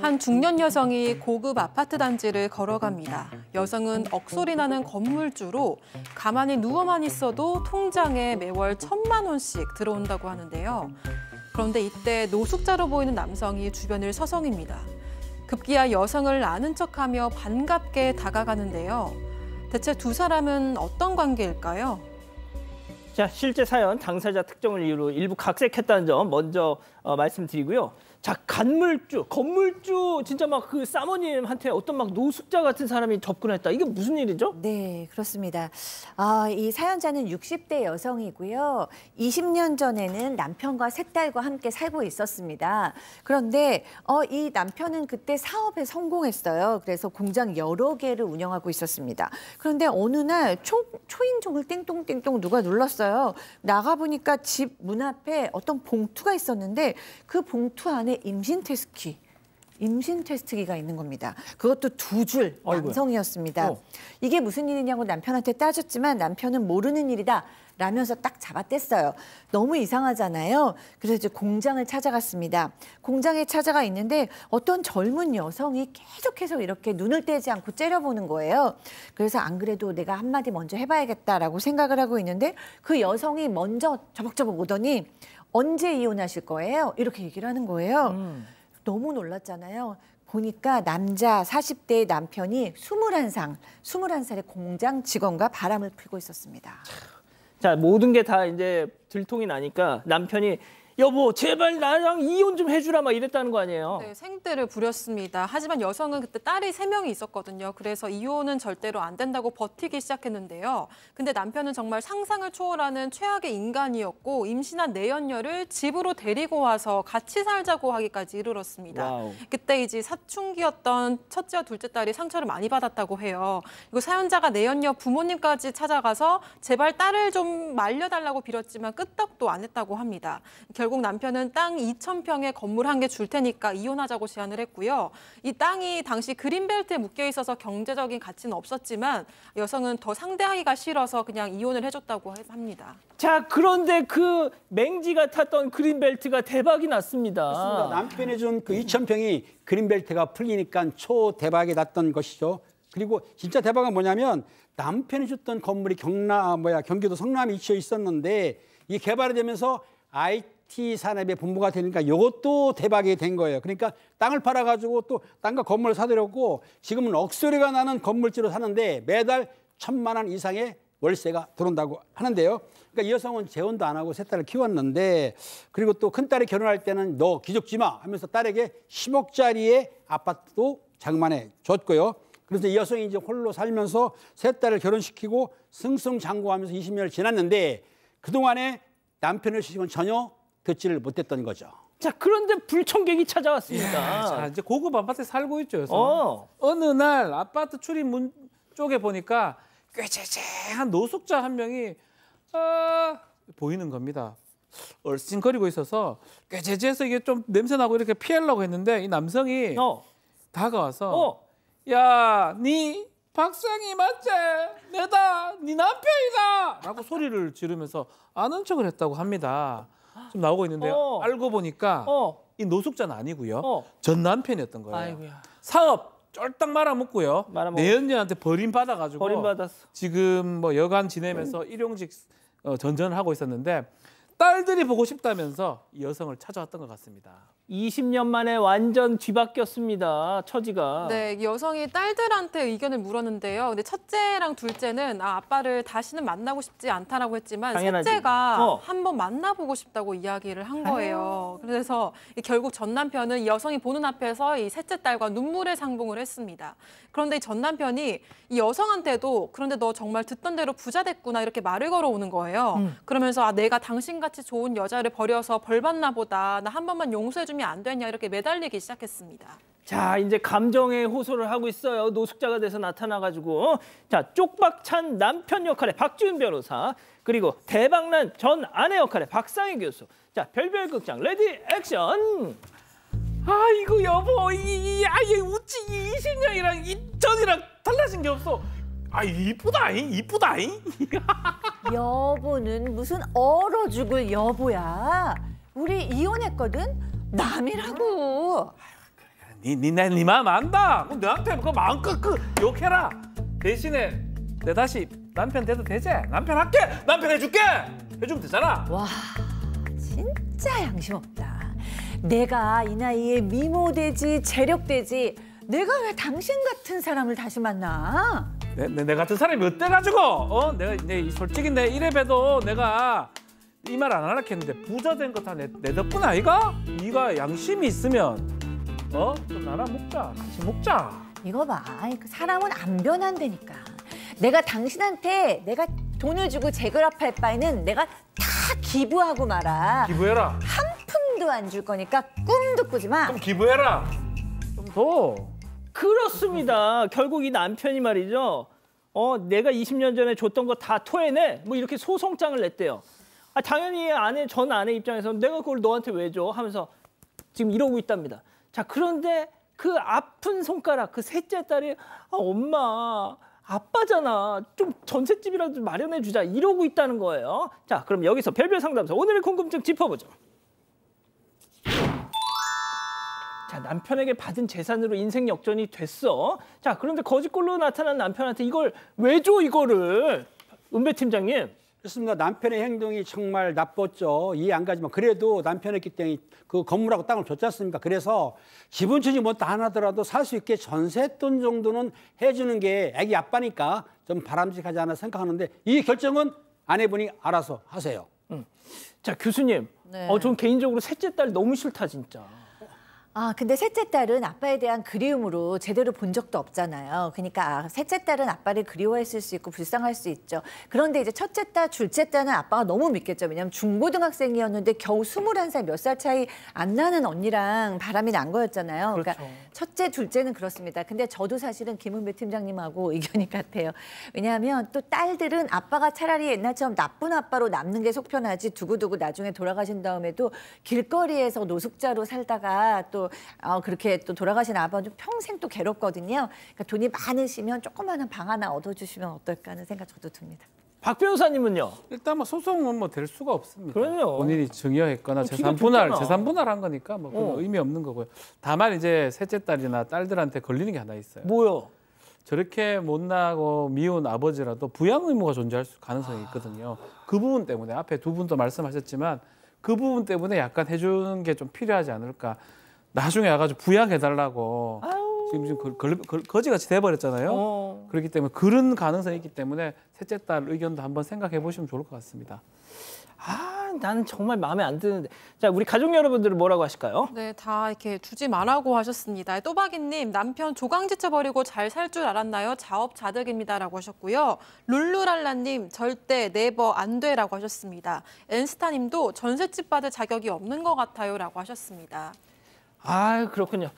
한 중년 여성이 고급 아파트 단지를 걸어갑니다. 여성은 억소리 나는 건물주로 가만히 누워만 있어도 통장에 매월 1,000만 원씩 들어온다고 하는데요. 그런데 이때 노숙자로 보이는 남성이 주변을 서성입니다. 급기야 여성을 아는 척하며 반갑게 다가가는데요. 대체 두 사람은 어떤 관계일까요? 자, 실제 사연 당사자 특정을 이유로 일부 각색했다는 점 먼저 말씀드리고요. 자, 건물주 진짜 막 그 사모님한테 어떤 막 노숙자 같은 사람이 접근했다. 이게 무슨 일이죠? 네, 그렇습니다. 이 사연자는 60대 여성이고요. 20년 전에는 남편과 세 딸과 함께 살고 있었습니다. 그런데 이 남편은 그때 사업에 성공했어요. 그래서 공장 여러 개를 운영하고 있었습니다. 그런데 어느 날 초인종을 띵동띵동 누가 눌렀어요. 나가보니까 집 문 앞에 어떤 봉투가 있었는데 그 봉투 안에 임신 테스트기가 있는 겁니다. 그것도 2줄 남성이었습니다. 이게 무슨 일이냐고 남편한테 따졌지만 남편은 모르는 일이다 라면서 딱 잡아뗐어요. 너무 이상하잖아요. 그래서 이제 공장을 찾아갔습니다. 공장에 찾아가 있는데 어떤 젊은 여성이 계속해서 이렇게 눈을 떼지 않고 째려보는 거예요. 그래서 안 그래도 내가 한마디 먼저 해봐야겠다라고 생각을 하고 있는데 그 여성이 먼저 저벅저벅 오더니 언제 이혼하실 거예요? 이렇게 얘기를 하는 거예요. 너무 놀랐잖아요. 보니까 남자 40대의 남편이 21살의 공장 직원과 바람을 피고 있었습니다. 자, 모든 게 다 이제 들통이 나니까 남편이 여보 제발 나랑 이혼 좀 해주라 막 이랬다는 거 아니에요? 네, 생떼를 부렸습니다. 하지만 여성은 그때 딸이 3명이 있었거든요. 그래서 이혼은 절대로 안 된다고 버티기 시작했는데요. 근데 남편은 정말 상상을 초월하는 최악의 인간이었고 임신한 내연녀를 집으로 데리고 와서 같이 살자고 하기까지 이르렀습니다. 와우. 그때 이제 사춘기였던 첫째와 둘째 딸이 상처를 많이 받았다고 해요. 그리고 사연자가 내연녀 부모님까지 찾아가서 제발 딸을 좀 말려달라고 빌었지만 끄떡도 안 했다고 합니다. 결국 남편은 땅 2,000평의 건물 1개 줄 테니까 이혼하자고 제안을 했고요. 이 땅이 당시 그린벨트에 묶여 있어서 경제적인 가치는 없었지만 여성은 더 상대하기가 싫어서 그냥 이혼을 해줬다고 합니다. 자, 그런데 그 맹지가 탔던 그린벨트가 대박이 났습니다. 그렇습니다. 남편이 준 그 2,000평이 그린벨트가 풀리니까 초대박이 났던 것이죠. 그리고 진짜 대박은 뭐냐면 남편이 줬던 건물이 경기도 성남에 위치해 있었는데 이게 개발이 되면서 IT 산업의 본부가 되니까 이것도 대박이 된 거예요. 그러니까 땅을 팔아가지고 또 땅과 건물을 사들였고 지금은 억소리가 나는 건물지로 사는데 매달 1,000만 원 이상의 월세가 들어온다고 하는데요. 그러니까 이 여성은 재혼도 안 하고 세 딸을 키웠는데 그리고 또 큰딸이 결혼할 때는 너 기죽지 마 하면서 딸에게 10억짜리의 아파트도 장만해 줬고요. 그래서 이 여성이 이제 홀로 살면서 세 딸을 결혼시키고 승승장구하면서 20년을 지났는데 그동안에 남편의 소식은 전혀 듣지를 못했던 거죠. 자, 그런데 불청객이 찾아왔습니다. 자, 이제 고급 아파트에 살고 있죠. 어느 날 아파트 출입문 쪽에 보니까 꾀재재한 노숙자 한 명이 보이는 겁니다. 얼씬거리고 있어서 꾀재재해서 이게 좀 냄새나고 이렇게 피하려고 했는데 이 남성이 다가와서 야, 니 박상희 맞지? 내다, 네 남편이다! 라고 소리를 지르면서 아는 척을 했다고 합니다. 좀 나오고 있는데요. 알고 보니까 이 노숙자는 아니고요. 전 남편이었던 거예요. 아이고야. 사업 쫄딱 말아먹고요. 내연녀한테 버림받아가지고 버림받았어. 지금 뭐 여간 지내면서 일용직 전전을 하고 있었는데 딸들이 보고 싶다면서 이 여성을 찾아왔던 것 같습니다. 20년 만에 완전 뒤바뀌었습니다. 처지가. 네, 여성이 딸들한테 의견을 물었는데요. 근데 첫째랑 둘째는 아빠를 다시는 만나고 싶지 않다라고 했지만 당연하지. 셋째가 한번 만나보고 싶다고 이야기를 한 거예요. 그래서 결국 전 남편은 여성이 보는 앞에서 이 셋째 딸과 눈물의 상봉을 했습니다. 그런데 이 전 남편이 이 여성한테도 그런데 너 정말 듣던 대로 부자 됐구나 이렇게 말을 걸어오는 거예요. 그러면서 내가 당신같이 좋은 여자를 버려서 벌 받나 보다. 나 한 번만 용서해주면 안 되냐 이렇게 매달리기 시작했습니다. 자, 이제 감정에 호소를 하고 있어요. 노숙자가 돼서 나타나가지고. 자, 쪽박찬 남편 역할의 박지훈 변호사, 그리고 대박난 전 아내 역할의 박상희 교수. 자, 별별 극장 레디 액션. 아이고 여보, 이 아예 우찌 20년이랑 이전이랑 달라진 게 없어. 아, 이쁘다잉, 이쁘다잉. 여보는 무슨 얼어 죽을 여보야. 우리 이혼했거든? 남이라고. 네 마음 안다. 그럼 너한테 그 마음껏 욕해라. 대신에 내 다시 남편 돼도 되지? 남편 할게. 남편 해줄게. 해주면 되잖아. 와, 진짜 양심 없다. 내가 이 나이에 미모되지 재력되지 내가 왜 당신 같은 사람을 다시 만나? 내 같은 사람이 어때가지고 내가 솔직히 내 이래봬도 내가 이 말 안 하려고 했는데 부자 된 거 다 내 덕분 아이가? 네가 양심이 있으면 좀 나랑 먹자. 같이 먹자. 이거 봐. 그 사람은 안 변한다니까. 내가 당신한테 내가 돈을 주고 재결합할 바에는 내가 다 기부하고 말아. 기부해라. 한 푼도 안 줄 거니까 꿈도 꾸지 마. 그럼 기부해라. 좀 더. 그렇습니다. 결국 이 남편이 말이죠. 내가 20년 전에 줬던 거 다 토해내. 뭐 이렇게 소송장을 냈대요. 당연히 전 아내 입장에서 내가 그걸 너한테 왜 줘? 하면서 지금 이러고 있답니다. 자, 그런데 그 아픈 손가락, 그 셋째 딸이 엄마, 아빠잖아. 좀 전셋집이라도 마련해 주자. 이러고 있다는 거예요. 자, 그럼 여기서 별별 상담소 오늘의 궁금증 짚어보죠. 자, 남편에게 받은 재산으로 인생 역전이 됐어. 자, 그런데 거짓골로 나타난 남편한테 이걸 왜 줘, 이거를? 은배 팀장님. 그렇습니다. 남편의 행동이 정말 나빴죠. 이해 안 가지만 그래도 남편했기 때문에 그 건물하고 땅을 줬지 않습니까? 그래서 지분 처지 뭐 안 하더라도 살 수 있게 전세돈 정도는 해주는 게 애기 아빠니까 좀 바람직하지 않나 생각하는데 이 결정은 아내분이 알아서 하세요. 자, 교수님. 네. 전 개인적으로 셋째 딸 너무 싫다, 진짜. 근데 셋째 딸은 아빠에 대한 그리움으로 제대로 본 적도 없잖아요. 그러니까 셋째 딸은 아빠를 그리워했을 수 있고 불쌍할 수 있죠. 그런데 이제 첫째 딸, 둘째 딸은 아빠가 너무 믿겠죠. 왜냐하면 중고등학생이었는데 겨우 21살 몇 살 차이 안 나는 언니랑 바람이 난 거였잖아요. 그렇죠. 그러니까 첫째, 둘째는 그렇습니다. 근데 저도 사실은 김은배 팀장님하고 의견이 같아요. 왜냐하면 또 딸들은 아빠가 차라리 옛날처럼 나쁜 아빠로 남는 게 속편하지 두고두고 나중에 돌아가신 다음에도 길거리에서 노숙자로 살다가 또 그렇게 또 돌아가신 아버는 평생 또 괴롭거든요. 그러니까 돈이 많으시면 조그마한 방 하나 얻어주시면 어떨까 하는 생각 저도 듭니다. 박 변호사님은요? 일단 뭐 소송은 뭐 될 수가 없습니다. 그럼요. 본인이 증여했거나 기가 좋잖아. 재산 분할한 거니까 뭐 그건 의미 없는 거고요. 다만 이제 셋째 딸이나 딸들한테 걸리는 게 하나 있어요. 뭐요? 저렇게 못나고 미운 아버지라도 부양 의무가 존재할 가능성이 있거든요. 그 부분 때문에 앞에 두 분도 말씀하셨지만 그 부분 때문에 약간 해주는 게 좀 필요하지 않을까. 나중에 와가지고 부양해달라고 지금 거지같이 돼버렸잖아요. 그렇기 때문에 그런 가능성이 있기 때문에 셋째 딸 의견도 한번 생각해 보시면 좋을 것 같습니다. 나는 정말 마음에 안 드는데. 자, 우리 가족 여러분들은 뭐라고 하실까요? 네, 다 이렇게 두지 말라고 하셨습니다. 또박이님, 남편 조강지쳐버리고 잘 살 줄 알았나요? 자업자득입니다라고 하셨고요. 룰루랄라님, 절대 네버 안 돼라고 하셨습니다. 엔스타님도 전셋집 받을 자격이 없는 것 같아요라고 하셨습니다. 그렇군요.